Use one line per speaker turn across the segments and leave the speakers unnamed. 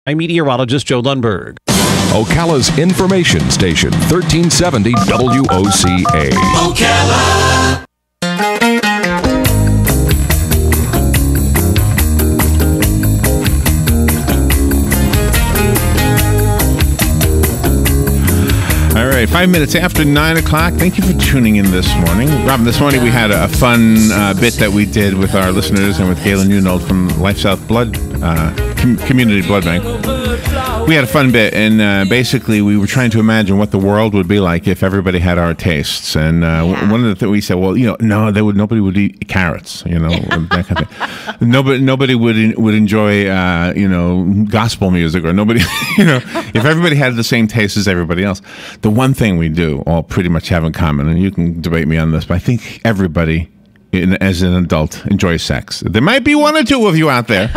I'm meteorologist Joe Lundberg.
Ocala's information station, 1370 WOCA.
Ocala.
All right, 5 minutes after 9 o'clock. Thank you for tuning in this morning. Robin, this morning we had a fun bit that we did with our listeners and with Galen Newnold from Life South Blood Community Blood Bank. We had a fun bit, and basically we were trying to imagine what the world would be like if everybody had our tastes. And one of the things we said, well, no, nobody would eat carrots, that kind of thing. Nobody would enjoy, gospel music, or nobody, if everybody had the same taste as everybody else. The one thing we do all pretty much have in common, and you can debate me on this, but I think everybody, as an adult, enjoys sex. There might be one or two of you out there.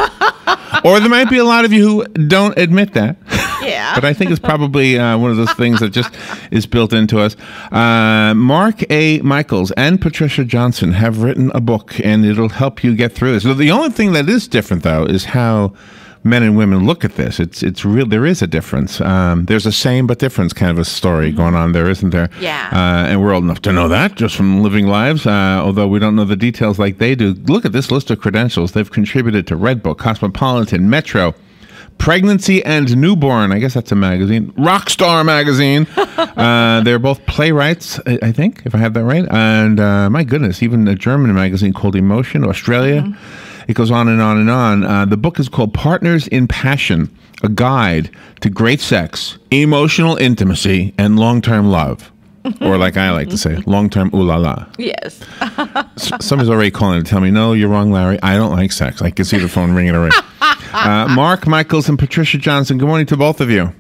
Or there might be a lot of you who don't admit that.
Yeah.
But I think it's probably one of those things that just is built into us. Mark A. Michaels and Patricia Johnson have written a book, and it'll help you get through this. So the only thing that is different, though, is how men and women look at this. It's real. There is a difference. There's a same but difference kind of a story going on there, isn't there?
Yeah.
And we're old enough to know that just from living lives, although we don't know the details like they do. Look at this list of credentials. They've contributed to Redbook, Cosmopolitan, Metro, Pregnancy and Newborn. I guess that's a magazine. Rockstar magazine. They're both playwrights, I think, if I have that right. And my goodness, even a German magazine called Emotion, Australia. Mm-hmm. It goes on and on and on. The book is called Partners in Passion, a guide to great sex, emotional intimacy, and long-term love. Or like I like to say, long-term ooh la la.
Yes.
Somebody's already calling to tell me, no, you're wrong, Larry. I don't like sex. I can see the phone ringing already. Mark Michaels and Patricia Johnson, good morning to both of you.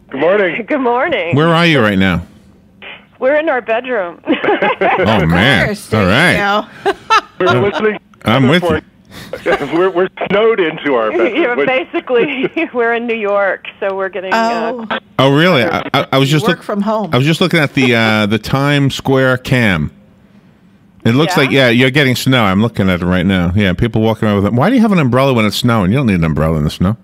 Good morning.
Good morning.
Where are you right now?
We're in our bedroom.
Oh, man. All right.
We're listening.
I'm with you.
We're snowed into our bedroom.
Yeah, basically, we're in New York, so we're getting.
Oh, really? I was just
work from home.
I was just looking at the Times Square cam. It looks like you're getting snow. I'm looking at it right now. Yeah, people walking around with it. Why do you have an umbrella when it's snowing? You don't need an umbrella in the snow.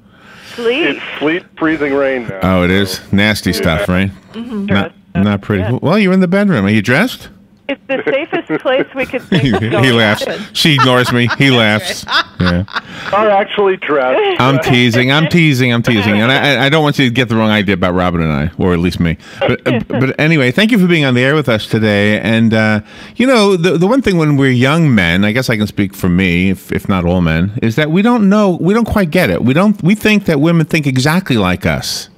Sleet.
It's sleet, freezing rain now.
Oh, it is nasty stuff, right? Mm-hmm. Not pretty. Yeah. Well, you're in the bedroom. Are you dressed?
It's the safest place we could think of going.
He laughs. She ignores me. He laughs. Yeah.
Are actually dressed.
I'm teasing. And I don't want you to get the wrong idea about Robin and I, or at least me. But anyway, thank you for being on the air with us today. And, the one thing when we're young men, I guess I can speak for me, if not all men, is that we don't quite get it. We think that women think exactly like us.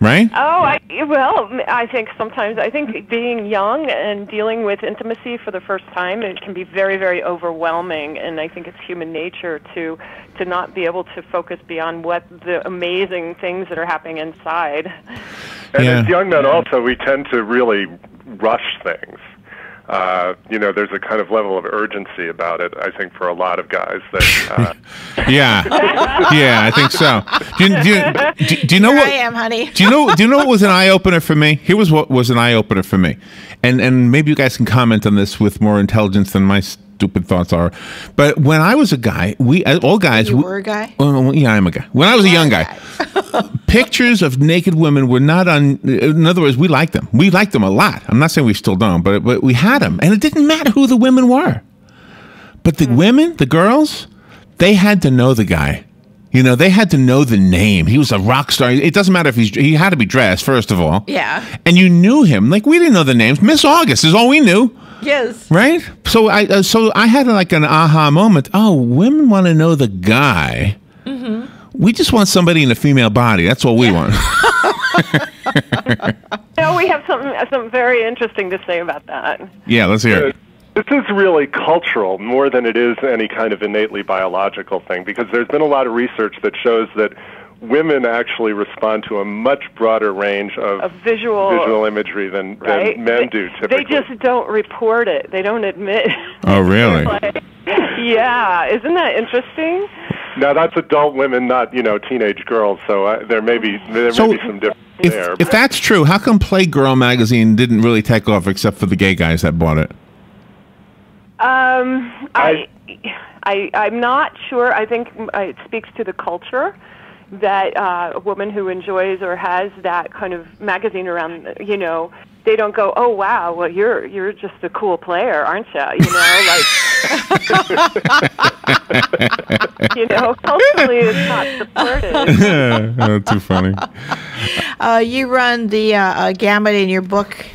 Right?
I think sometimes, being young and dealing with intimacy for the first time, it can be very, very overwhelming, and I think it's human nature to not be able to focus beyond what the amazing things that are happening inside.
And as young men also, we tend to really rush things. There's a kind of level of urgency about it, I think, for a lot of guys. That,
yeah, I think so. Do you know what
I am, honey?
Do you know what was an eye opener for me? Here was what was an eye opener for me, and maybe you guys can comment on this with more intelligence than my stupid thoughts are. But when I was a guy, all guys.
You were a guy?
Yeah, I'm a guy. When I was a young guy, pictures of naked women were not on. In other words, we liked them. We liked them a lot. I'm not saying we still don't, but we had them, and it didn't matter who the women were. But the women, the girls, they had to know the guy. They had to know the name. He was a rock star. It doesn't matter if he had to be dressed, first of all.
Yeah.
And you knew him. Like, we didn't know the names. Miss August is all we knew.
Yes.
Right? So I had like an aha moment. Oh, women want to know the guy. Mm-hmm. We just want somebody in a female body. That's all we want.
We have something very interesting to say about that.
Yeah, let's hear it.
This is really cultural more than it is any kind of innately biological thing, because there's been a lot of research that shows that women actually respond to a much broader range of visual imagery than men do typically. They
just don't report it. They don't admit.
Oh, really?
Yeah. Isn't that interesting?
Now, that's adult women, not, teenage girls, so there may be some difference there.
If that's true, how come Playgirl magazine didn't really take off except for the gay guys that bought it?
I'm not sure. I think it speaks to the culture. that a woman who enjoys or has that kind of magazine around, they don't go, "Oh wow, well you're just a cool player, aren't you?" Culturally it's not supported.
Oh, too funny.
You run the gamut in your book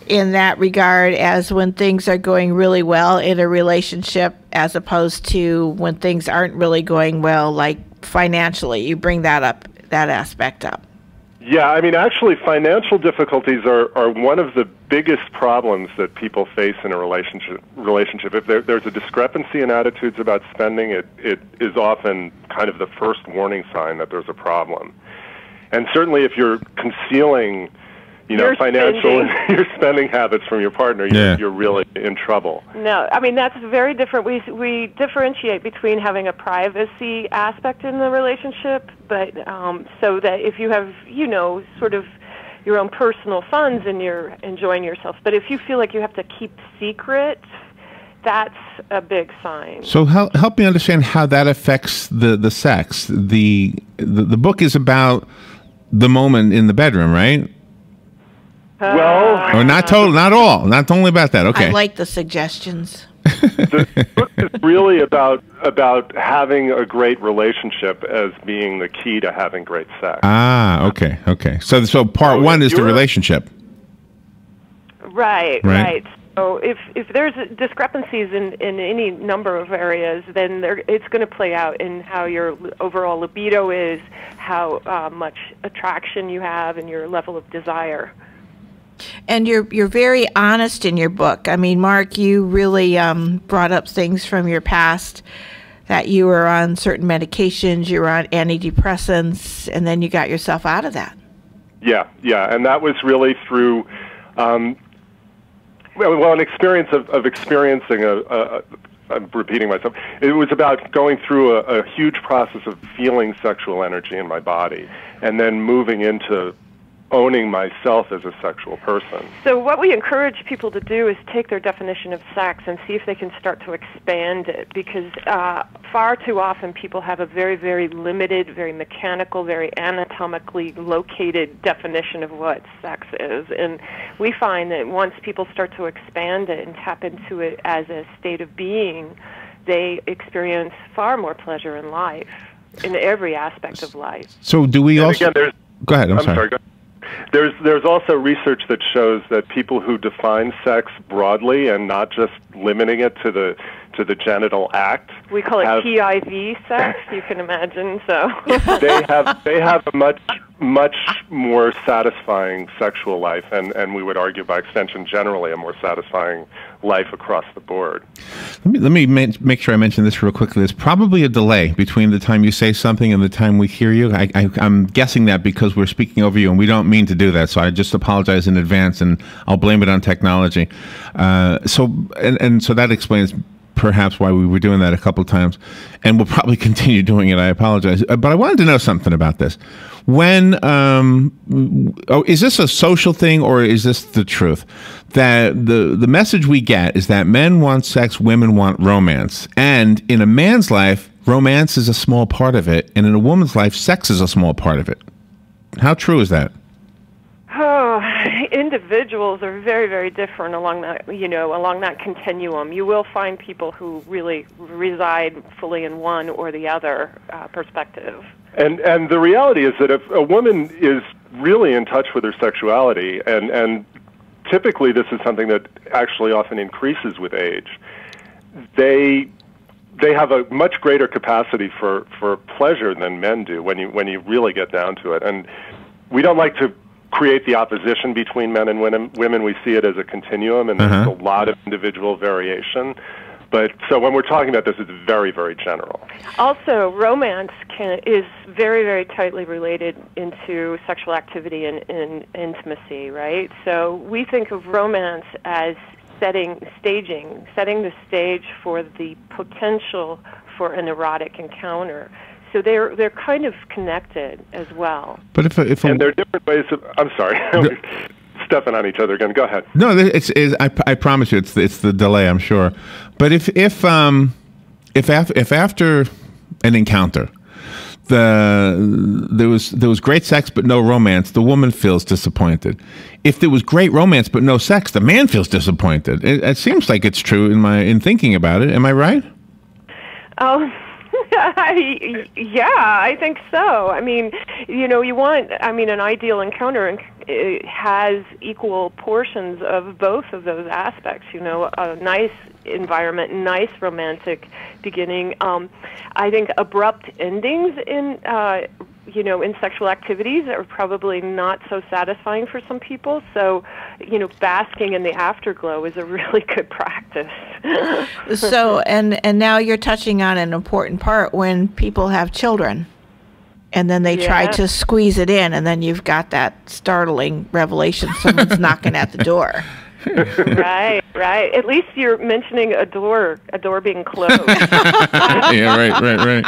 in that regard, as when things are going really well in a relationship, as opposed to when things aren't really going well, like financially. You bring that aspect up.
Yeah, I mean, actually, financial difficulties are one of the biggest problems that people face in a relationship. If there's a discrepancy in attitudes about spending, it is often kind of the first warning sign that there's a problem. And certainly if you're concealing your spending habits from your partner, you're really in trouble.
No, I mean, that's very different. We differentiate between having a privacy aspect in the relationship, but so that if you have, sort of your own personal funds and you're enjoying yourself, but if you feel like you have to keep secret, that's a big sign.
So help me understand how that affects the sex. The book is about the moment in the bedroom, right?
Well,
not only about that. Okay.
I like the suggestions.
The book is really about having a great relationship as being the key to having great sex.
Ah, okay. So part one is the relationship.
Right. So if there's discrepancies in any number of areas, then it's going to play out in how your overall libido is, how much attraction you have, and your level of desire.
And you're very honest in your book. I mean, Mark, you really brought up things from your past, that you were on certain medications, you were on antidepressants, and then you got yourself out of that. Yeah,
and that was really through, an experience of experiencing I'm repeating myself. It was about going through a huge process of feeling sexual energy in my body, and then moving into owning myself as a sexual person.
So what we encourage people to do is take their definition of sex and see if they can start to expand it, because far too often people have a very, very limited, very mechanical, very anatomically located definition of what sex is. And we find that once people start to expand it and tap into it as a state of being, they experience far more pleasure in life, in every aspect of life.
So do we also...
Again,
go ahead, I'm sorry.
Go ahead. There's also research that shows that people who define sex broadly and not just limiting it to the genital act,
we call it PIV sex. You can imagine. So
they have a much more satisfying sexual life, and we would argue by extension generally a more satisfying life across the board.
Let me make sure I mention this real quickly. There's probably a delay between the time you say something and the time we hear you. I'm guessing that because we're speaking over you, and we don't mean to do that, so I just apologize in advance, and I'll blame it on technology. So that explains perhaps why we were doing that a couple of times, and we'll probably continue doing it. I apologize. But I wanted to know something about this. When, is this a social thing, or is this the truth? That the message we get is that men want sex, women want romance. And in a man's life, romance is a small part of it. And in a woman's life, sex is a small part of it. How true is that?
Oh, individuals are very, very different along that continuum. You will find people who really reside fully in one or the other perspective.
And the reality is that if a woman is really in touch with her sexuality, and typically this is something that actually often increases with age, they have a much greater capacity for pleasure than men do when you really get down to it. And we don't like to create the opposition between men and women. We see it as a continuum, and there's a lot of individual variation. But so when we're talking about this, it's very, very general.
Also, romance is very, very tightly related into sexual activity and intimacy, right? So we think of romance as setting the stage for the potential for an erotic encounter. So they're kind of connected as well.
But if
and there are different ways of... I'm sorry. Stepping on each other again. Go ahead.
No, I promise you, it's the delay, I'm sure. But if after an encounter, there was great sex but no romance, the woman feels disappointed. If there was great romance but no sex, the man feels disappointed. It seems like it's true in thinking about it. Am I right?
Oh. Yeah, I think so. I mean, you want, an ideal encounter it has equal portions of both of those aspects, a nice environment, nice romantic beginning. I think abrupt endings in sexual activities are probably not so satisfying for some people. So, basking in the afterglow is a really good practice.
So, and now you're touching on an important part when people have children, and then they try to squeeze it in, and then you've got that startling revelation: someone's knocking at the door.
Right. At least you're mentioning a door being closed.
Yeah, right.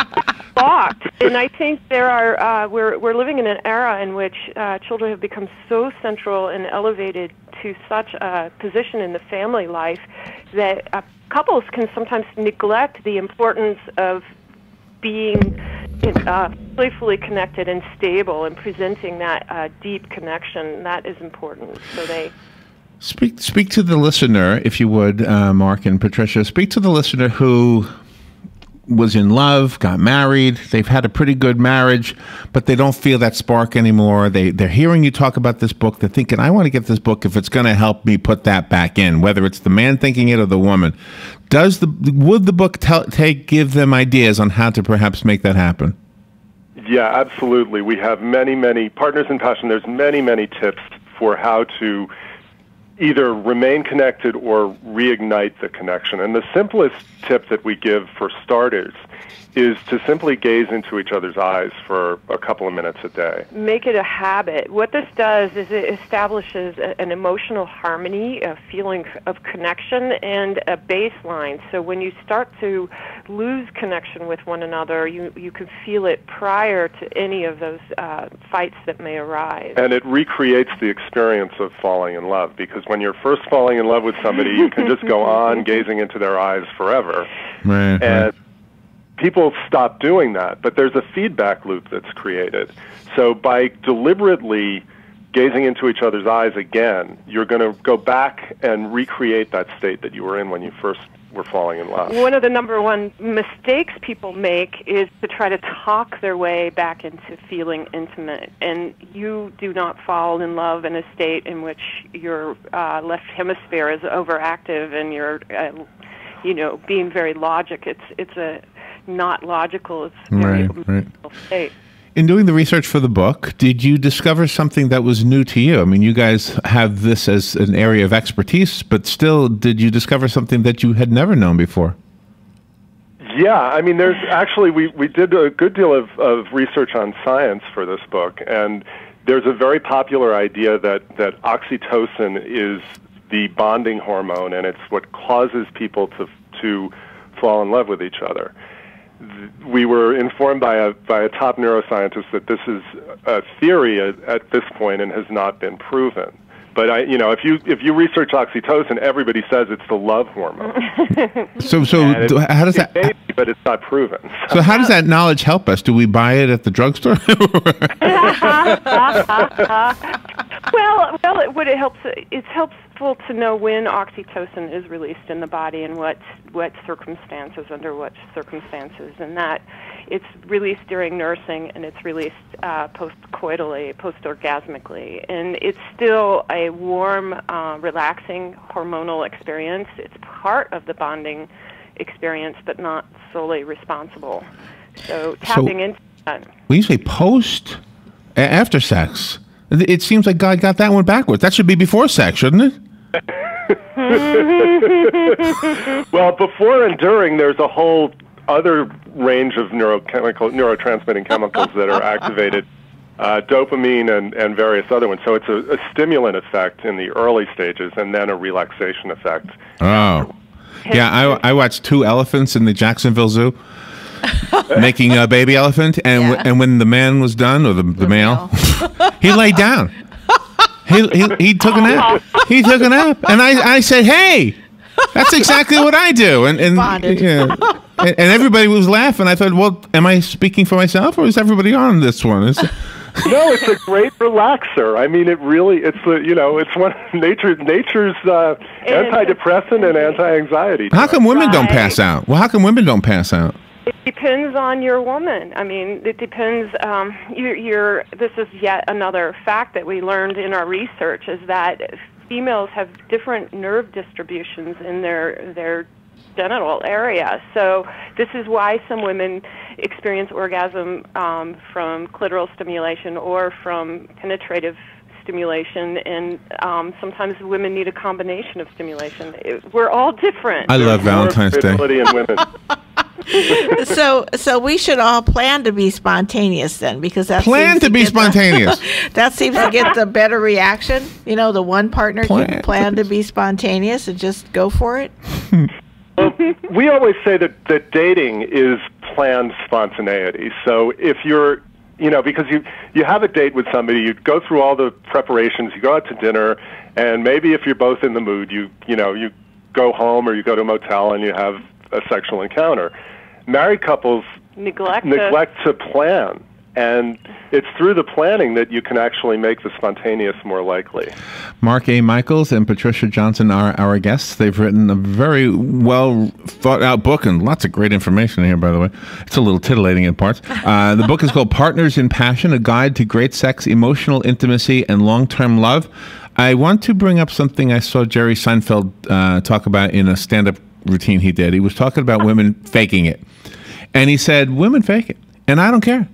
Locked, and I think there are. We're living in an era in which children have become so central and elevated to such a position in the family life that couples can sometimes neglect the importance of being playfully connected and stable and presenting that deep connection. That is important. So they.
Speak to the listener, if you would, Mark and Patricia. Speak to the listener who was in love, got married, they've had a pretty good marriage, but they don't feel that spark anymore. They're hearing you talk about this book. They're thinking, I want to get this book if it's going to help me put that back in, whether it's the man thinking it or the woman. Would the book give them ideas on how to perhaps make that happen?
Yeah, absolutely. We have many Partners in Passion. There's many tips for how to either remain connected or reignite the connection. And the simplest tip that we give for starters is to simply gaze into each other's eyes for a couple of minutes a day.
Make it a habit. What this does is it establishes an emotional harmony, a feeling of connection, and a baseline. So when you start to lose connection with one another, you can feel it prior to any of those fights that may arise.
And it recreates the experience of falling in love, because when you're first falling in love with somebody, you can just go on gazing into their eyes forever.
Right.
People stop doing that, but there's a feedback loop that's created. So by deliberately gazing into each other's eyes again, you're going to go back and recreate that state that you were in when you first were falling in love.
One of the number one mistakes people make is to try to talk their way back into feeling intimate. And you do not fall in love in a state in which your left hemisphere is overactive and you're, being very logic. It's a not logical. It's very emotional state.
In doing the research for the book, did you discover something that was new to you? I mean, you guys have this as an area of expertise, but still, did you discover something that you had never known before?
Yeah, I mean, there's actually, we did a good deal of research on science for this book, and there's a very popular idea that oxytocin is the bonding hormone, and it's what causes people to fall in love with each other. We were informed by a top neuroscientist that this is a theory at this point and has not been proven. But if you research oxytocin, everybody says it's the love hormone.
So how does that?
Maybe, but it's not proven.
So how does that knowledge help us? Do we buy it at the drugstore?
Well, what it helps, it's helpful to know when oxytocin is released in the body and what circumstances, under what circumstances, and that it's released during nursing and it's released post-coitally, post-orgasmically, and it's still a warm, relaxing hormonal experience. It's part of the bonding experience, but not solely responsible. So tapping into that.
When you say after sex, it seems like God got that one backwards. That should be before sex, shouldn't it?
Well, before and during, there's a whole other range of neurotransmitting chemicals that are activated, dopamine and various other ones. So it's a stimulant effect in the early stages and then a relaxation effect.
Oh. Yeah, I watched 2 elephants in the Jacksonville Zoo making a baby elephant, and when the man was done, or the male, he laid down. He took a nap. He took a nap, and I said, "Hey, that's exactly what I do." And and everybody was laughing. I thought, well, am I speaking for myself, or is everybody on this one?
No, it's a great relaxer. I mean, it's one of nature's antidepressant and anti-anxiety.
How come women don't pass out? Well, how come women don't pass out?
It depends on your woman. I mean, it depends. This is yet another fact that we learned in our research, is that females have different nerve distributions in their genital area. So this is why some women experience orgasm from clitoral stimulation or from penetrative stimulation, and sometimes women need a combination of stimulation. We're all different.
I love Valentine's Day.
In women.
So we should all plan to be spontaneous then, because that
plan to be spontaneous.
That seems to get the better reaction. You know, the one partner can plan to be spontaneous and just go for it.
Well, we always say that dating is planned spontaneity. So if you're, because you have a date with somebody, you go through all the preparations, you go out to dinner, and maybe if you're both in the mood, you go home or you go to a motel and you have a sexual encounter. Married couples neglect to plan. And it's through the planning that you can actually make the spontaneous more likely.
Mark A. Michaels and Patricia Johnson are our guests. They've written a very well thought out book and lots of great information here, by the way. It's a little titillating in parts. The book is called Partners in Passion, A Guide to Great Sex, Emotional Intimacy, and Long-Term Love. I want to bring up something I saw Jerry Seinfeld talk about in a stand-up routine he did. He was talking about women faking it. And he said, women fake it, and I don't care.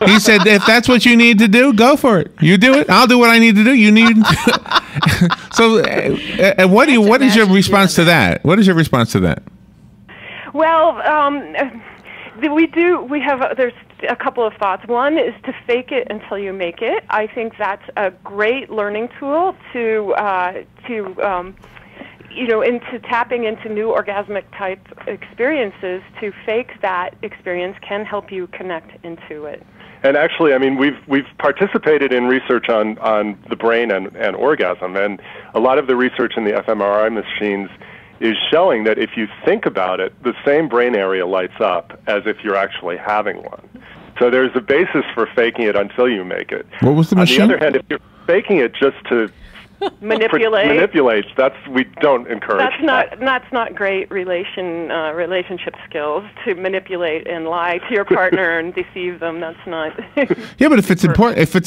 He said, if that's what you need to do, go for it. You do it. I'll do what I need to do. You need to. So what is your response to that? What is your response to that?
Well, there's a couple of thoughts. One is to fake it until you make it. I think that's a great learning tool into tapping into new orgasmic type experiences. To fake that experience can help you connect into it.
And actually, I mean, we've participated in research on the brain and orgasm, and a lot of the research in the fMRI machines is showing that if you think about it, the same brain area lights up as if you're actually having one. So there's a basis for faking it until you make it.
What was the machine?
On the other hand, if you're faking it just to
manipulate.
We don't encourage.
That's not great relationship skills, to manipulate and lie to your partner and deceive them. That's not.
Yeah, but if it's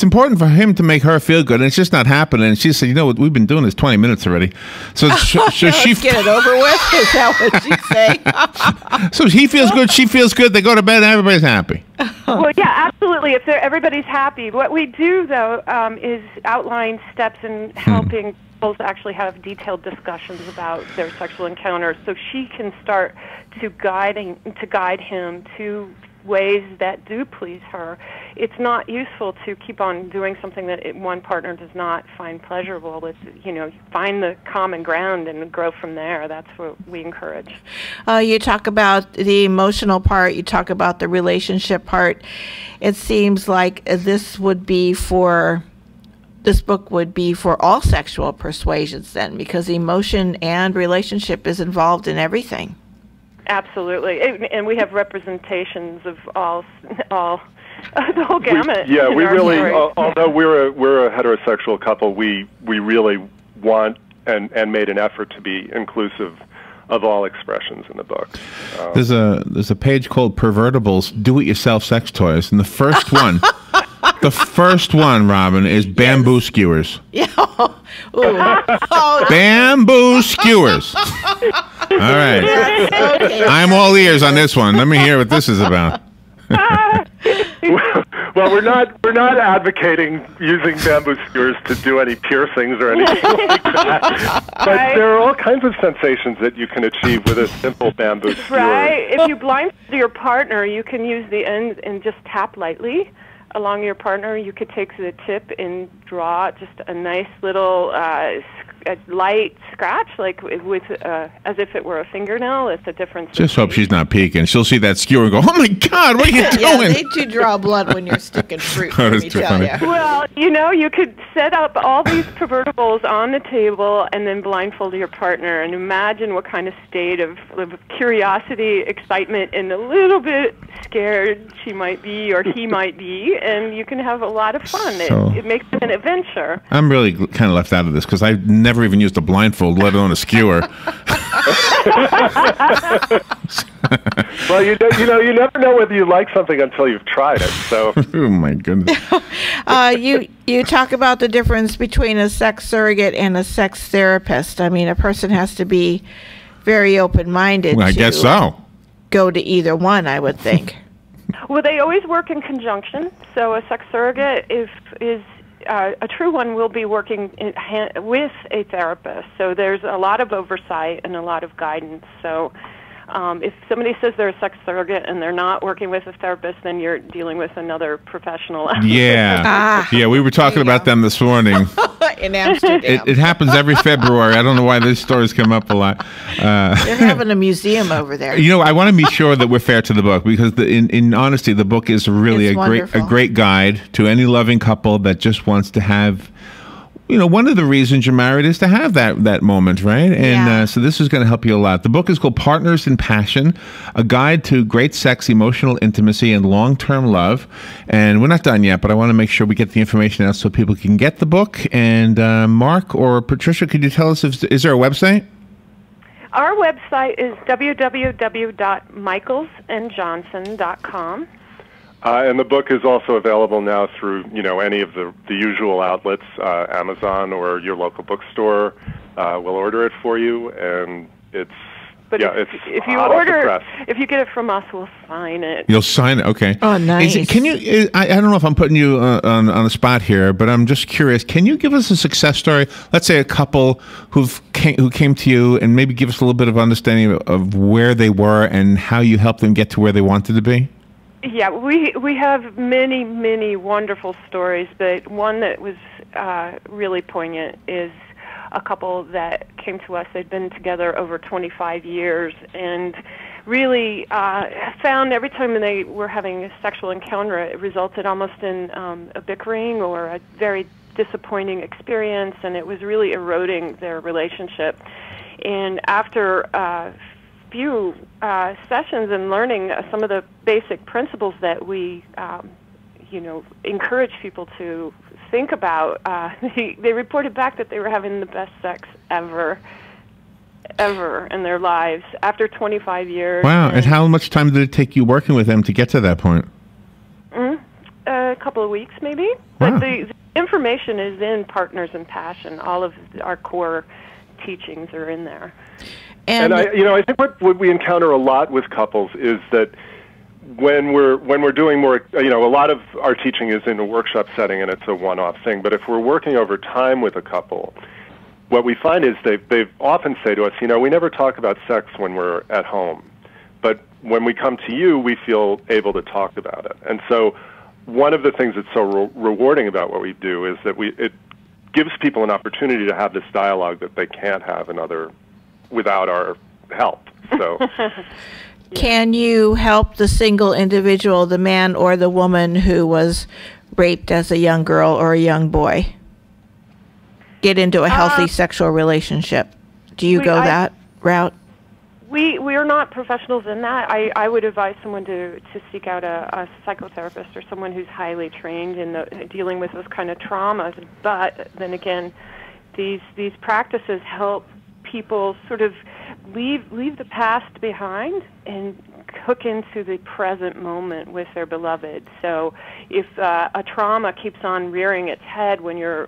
important for him to make her feel good, and it's just not happening, and she said, you know what, we've been doing this 20 minutes already, so she
get it over with. Is that what she's saying?
So he feels good, she feels good. They go to bed, and everybody's happy.
Well, yeah, absolutely. If everybody's happy, what we do though is outline steps in helping couples actually have detailed discussions about their sexual encounters, so she can start to guide him to ways that do please her. It's not useful to keep on doing something that one partner does not find pleasurable. It's, find the common ground and grow from there. That's what we encourage.
You talk about the emotional part. You talk about the relationship part. It seems like this book would be for all sexual persuasions then, because emotion and relationship is involved in everything.
Absolutely, and we have representations of all the whole gamut.
We really, although we're a heterosexual couple, we really want and made an effort to be inclusive of all expressions in the book.
There's a page called Pervertibles, Do-It-Yourself Sex Toys, and the first one. The first one, Robin, is bamboo skewers.
Yeah.
Bamboo skewers. All right. Okay. I'm all ears on this one. Let me hear what this is about.
Well, we're not advocating using bamboo skewers to do any piercings or anything like that. But there are all kinds of sensations that you can achieve with a simple bamboo skewer.
Right. If you blindfold your partner, you can use the end and just tap lightly along your partner. You could take the tip and draw just a nice little a light scratch, like with as if it were a fingernail. It's a difference.
Just hope she's not peeking. She'll see that skewer and go, "Oh my God, what are you doing?"
Yeah, they do draw blood when you're sticking fruit.
Oh,
let
that's
me
too
tell
funny.
ya.
Well, you could set up all these pervertibles on the table and then blindfold your partner and imagine what kind of state of curiosity, excitement, and a little bit scared she might be or he might be, and you can have a lot of fun.
So-
It makes it an adventure.
I'm really kind of left out of this because I've never even used a blindfold, let alone a skewer.
Well, you never know whether you like something until you've tried it. So,
Oh my goodness.
You talk about the difference between a sex surrogate and a sex therapist. I mean, a person has to be very open-minded.
Well, I
to
guess so.
Go to either one, I would think.
Well, they always work in conjunction. So a sex surrogate is a true one will be working with a therapist. So there's a lot of oversight and a lot of guidance. So if somebody says they're a sex surrogate and they're not working with a therapist, then you're dealing with another professional.
Yeah. Yeah, we were talking
There you
about
go.
them this morning.
In Amsterdam.
It happens every February. I don't know why these stories come up a lot.
They're having a museum over there.
I want to be sure that we're fair to the book because, in honesty, the book is really
It's
a
wonderful.
great guide to any loving couple that just wants to have. One of the reasons you're married is to have that moment, right? And
Yeah.
so this is going to help you a lot. The book is called Partners in Passion, a guide to great sex, emotional intimacy, and long-term love. And we're not done yet, but I want to make sure we get the information out so people can get the book. And Mark or Patricia, could you tell us, is there a website?
Our website is www.michaelsandjohnson.com.
and the book is also available now through any of the usual outlets, Amazon or your local bookstore. Will order it for you, and it's
But
it's
if you
hot off the
order,
press.
if you get it from us, we'll sign it.
You'll sign it, okay.
Oh, nice.
Can you? I don't know if I'm putting you on the spot here, but I'm just curious. Can you give us a success story? Let's say a couple who came to you, and maybe give us a little bit of understanding of where they were and how you helped them get to where they wanted to be.
Yeah, we have many wonderful stories, but one that was really poignant is a couple that came to us. They'd been together over 25 years and really found every time they were having a sexual encounter, it resulted almost in a bickering or a very disappointing experience, and it was really eroding their relationship. And after few sessions and learning some of the basic principles that we, encourage people to think about, they reported back that they were having the best sex ever in their lives after 25 years.
Wow! And how much time did it take you working with them to get to that point?
A couple of weeks, maybe.
Wow.
But the information is in Partners in Passion. All of our core teachings are in there.
And I think what we encounter a lot with couples is that when we're doing more, a lot of our teaching is in a workshop setting and it's a one-off thing. But if we're working over time with a couple, what we find is they often say to us, we never talk about sex when we're at home, but when we come to you, we feel able to talk about it. And so one of the things that's so rewarding about what we do is that it gives people an opportunity to have this dialogue that they can't have without our help. So,
Can you help the single individual, the man or the woman who was raped as a young girl or a young boy, get into a healthy sexual relationship? Do you go that route?
We are not professionals in that. I would advise someone to seek out a psychotherapist or someone who's highly trained in dealing with those kind of traumas. But then again, these practices help people sort of leave the past behind and hook into the present moment with their beloved. So if a trauma keeps on rearing its head when you're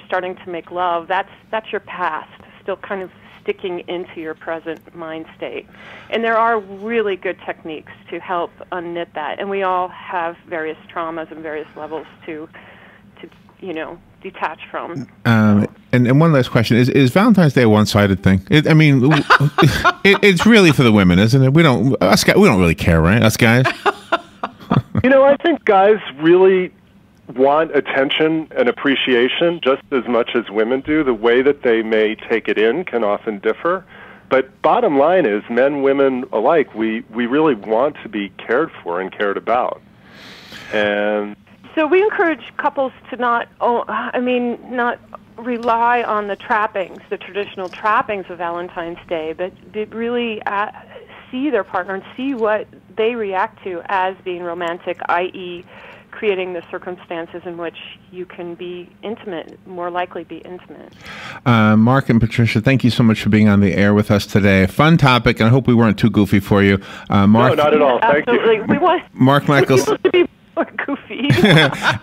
starting to make love, that's your past still kind of sticking into your present mind state. And there are really good techniques to help unknit that. And we all have various traumas and various levels to detach from.
And one last question: Is Valentine's Day a one-sided thing? It's really for the women, isn't it? We don't really care, right? Us guys.
I think guys really want attention and appreciation just as much as women do. The way that they may take it in can often differ. But bottom line is, men, women alike, we really want to be cared for and cared about. And
so we encourage couples to not rely on the trappings, the traditional trappings of Valentine's Day, but really see their partner and see what they react to as being romantic, i.e., creating the circumstances in which you can be intimate, more likely be intimate.
Mark and Patricia, thank you so much for being on the air with us today. Fun topic, and I hope we weren't too goofy for you. Mark,
no, not at all. Thank
absolutely.
you.
We want
Mark Michaels
people to be more goofy.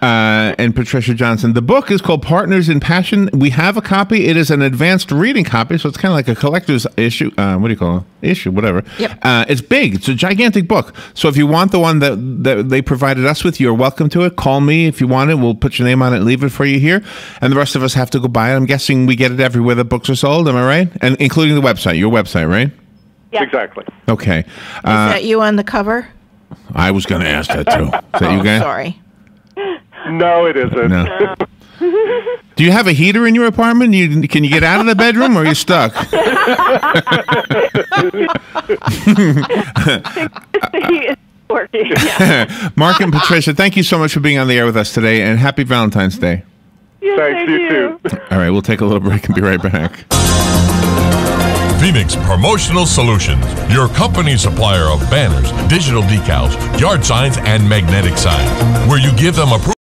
and Patricia Johnson. The book is called Partners in Passion. We have a copy. It is an advanced reading copy, so it's kind of like a collector's issue. What do you call it? Issue, whatever.
Yep.
It's big. It's a gigantic book. So if you want the one that they provided us with, you're welcome to it. Call me if you want it. We'll put your name on it and leave it for you here. And the rest of us have to go buy it. I'm guessing we get it everywhere the books are sold. Am I right? And including the website, your website, right?
Yeah.
Exactly.
Okay.
Is that you on the cover?
I was going to ask that too. Is that you guys?
Sorry.
No, it isn't.
No. Do you have a heater in your apartment? Can you get out of the bedroom, or are you stuck?
He is working. Yeah.
Mark and Patricia, thank you so much for being on the air with us today, and happy Valentine's Day.
Yes,
Thanks, you too.
All right, we'll take a little break and be right back.
Phoenix Promotional Solutions, your company supplier of banners, digital decals, yard signs, and magnetic signs, where you give them a